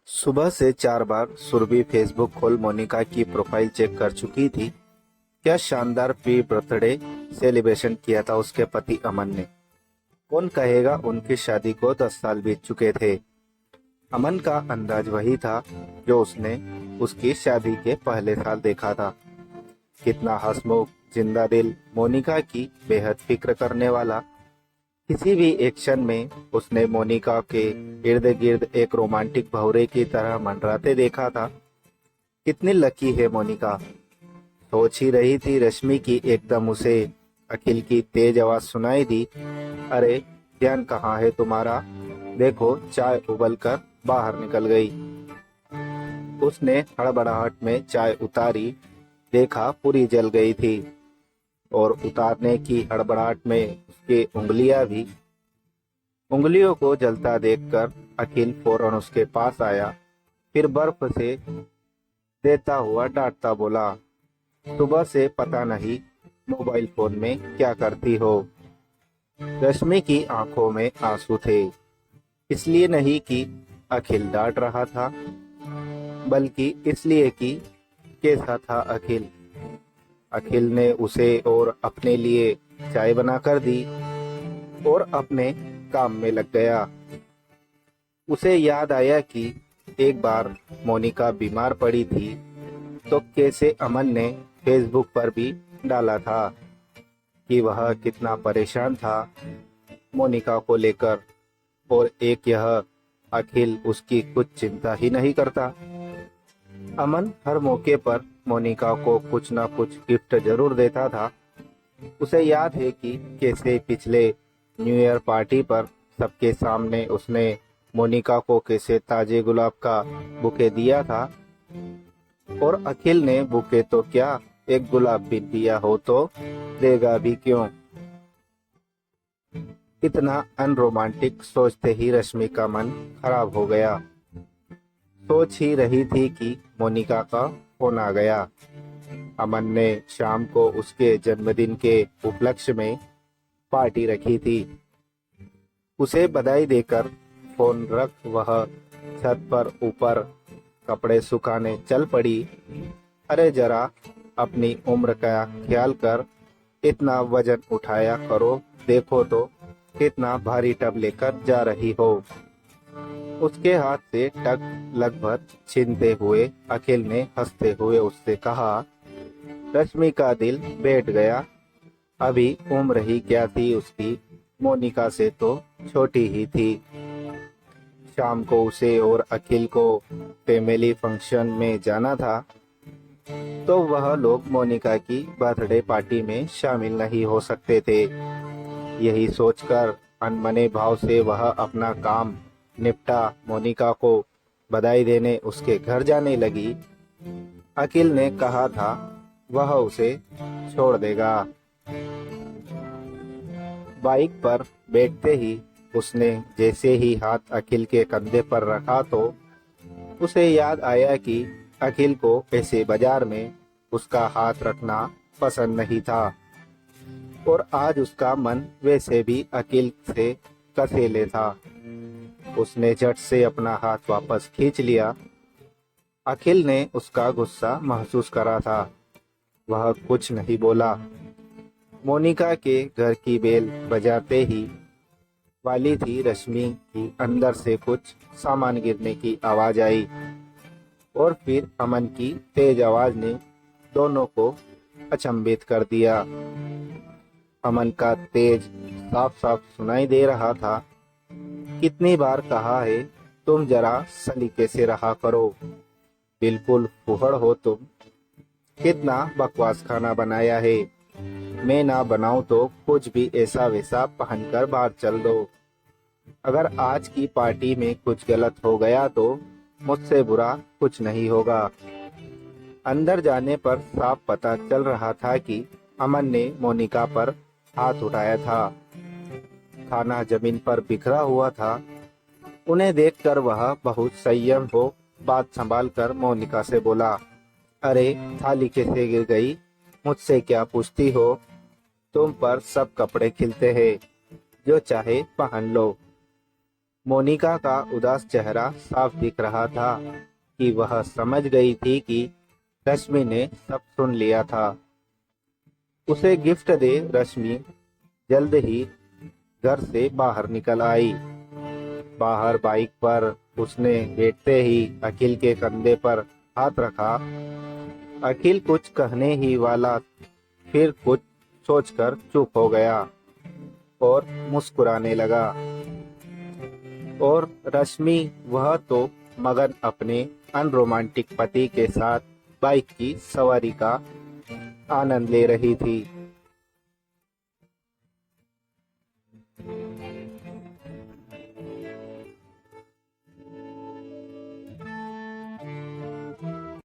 सुबह से 4 बार सुरभि फेसबुक खोल मोनिका की प्रोफाइल चेक कर चुकी थी। क्या शानदार प्री बर्थडे सेलिब्रेशन किया था उसके पति अमन ने। कौन कहेगा उनकी शादी को 10 साल बीत चुके थे। अमन का अंदाज वही था जो उसने उसकी शादी के पहले साल देखा था। कितना हंसमुख, जिंदा दिल, मोनिका की बेहद फिक्र करने वाला। किसी भी एक्शन में उसने मोनिका के इर्द गिर्द एक रोमांटिक भौरे की तरह मंडराते देखा था। कितनी लकी है मोनिका, सोच ही रही थी रश्मि की एकदम उसे अखिल की तेज आवाज सुनाई दी। अरे ध्यान कहाँ है तुम्हारा, देखो चाय उबल कर बाहर निकल गई। उसने हड़बड़ाहट में चाय उतारी, देखा पूरी जल गई थी और उतारने की हड़बड़ाहट में उसकी उंगलियों को जलता देखकर अखिल फौरन उसके पास आया। फिर बर्फ से देता हुआ डांटता बोला, सुबह से पता नहीं मोबाइल फोन में क्या करती हो। रश्मि की आंखों में आंसू थे, इसलिए नहीं कि अखिल डांट रहा था, बल्कि इसलिए कि कैसा था अखिल। अखिल ने उसे और अपने लिए चाय बनाकर दी और अपने काम में लग गया। उसे याद आया कि एक बार मोनिका बीमार पड़ी थी तो कैसे अमन ने फेसबुक पर भी डाला था कि वह कितना परेशान था मोनिका को लेकर, और एक यह अखिल उसकी कुछ चिंता ही नहीं करता। अमन हर मौके पर मोनिका को कुछ ना कुछ गिफ्ट जरूर देता था। उसे याद है कि कैसे पिछले न्यू ईयर पार्टी पर सबके सामने उसने मोनिका को कैसे ताजे गुलाब का बुके दिया था, और अखिल ने बुके तो क्या, एक गुलाब भी दिया हो तो देगा भी क्यों। इतना अनरोमांटिक सोचते ही रश्मि का मन खराब हो गया। सोच ही रही थी कि मोनिका का फोन आ गया। अमन ने शाम को उसके जन्मदिन के उपलक्ष्य में पार्टी रखी थी। उसे बधाई देकर फोन रख वह छत पर ऊपर कपड़े सुखाने चल पड़ी। अरे जरा अपनी उम्र का ख्याल कर, इतना वजन उठाया करो, देखो तो कितना भारी टब लेकर जा रही हो। उसके हाथ से टक लगभग छीनते हुए अखिल ने हंसते हुए उससे कहा। रश्मि का दिल बैठ गया। अभी उम्र ही क्या थी उसकी, मोनिका से तो छोटी ही थी। शाम को उसे और अखिल को फैमिली फंक्शन में जाना था, तो वह लोग मोनिका की बर्थडे पार्टी में शामिल नहीं हो सकते थे। यही सोचकर अनमने भाव से वह अपना काम निपटा मोनिका को बधाई देने उसके घर जाने लगी। अखिल ने कहा था वह उसे छोड़ देगा। बाइक पर बैठते ही उसने जैसे ही हाथ अखिल के कंधे पर रखा तो उसे याद आया कि अखिल को ऐसे बाजार में उसका हाथ रखना पसंद नहीं था, और आज उसका मन वैसे भी अखिल से कसेले था। उसने झट से अपना हाथ वापस खींच लिया। अखिल ने उसका गुस्सा महसूस करा था। वह कुछ नहीं बोला। मोनिका के घर की बेल बजाते ही वाली थी रश्मि की अंदर से कुछ सामान गिरने की आवाज आई, और फिर अमन की तेज आवाज ने दोनों को अचंभित कर दिया। अमन का तेज साफ साफ सुनाई दे रहा था। कितनी बार कहा है तुम जरा सलीके से रहा करो, बिल्कुल फुहड़ हो तुम। कितना बकवास खाना बनाया है, मैं ना बनाऊं तो कुछ भी ऐसा वैसा पहनकर बाहर चल दो। अगर आज की पार्टी में कुछ गलत हो गया तो मुझसे बुरा कुछ नहीं होगा। अंदर जाने पर साफ पता चल रहा था कि अमन ने मोनिका पर हाथ उठाया था। खाना जमीन पर बिखरा हुआ था। उन्हें देखकर वह बहुत संयम हो बात संभाल कर मोनिका से बोला, अरे थाली कैसे गिर गई, मुझसे क्या पूछती हो। तुम पर सब कपड़े खिलते हैं, जो चाहे पहन लो। मोनिका का उदास चेहरा साफ दिख रहा था कि वह समझ गई थी कि रश्मि ने सब सुन लिया था। उसे गिफ्ट दे रश्मि जल्द ही घर से बाहर निकल आई। बाहर बाइक पर उसने बैठते ही अखिल के कंधे पर हाथ रखा। अखिल कुछ कहने ही वाला, फिर कुछ सोचकर चुप हो गया और मुस्कुराने लगा। और रश्मि, वह तो मगन अपने अनरोमांटिक पति के साथ बाइक की सवारी का आनंद ले रही थी।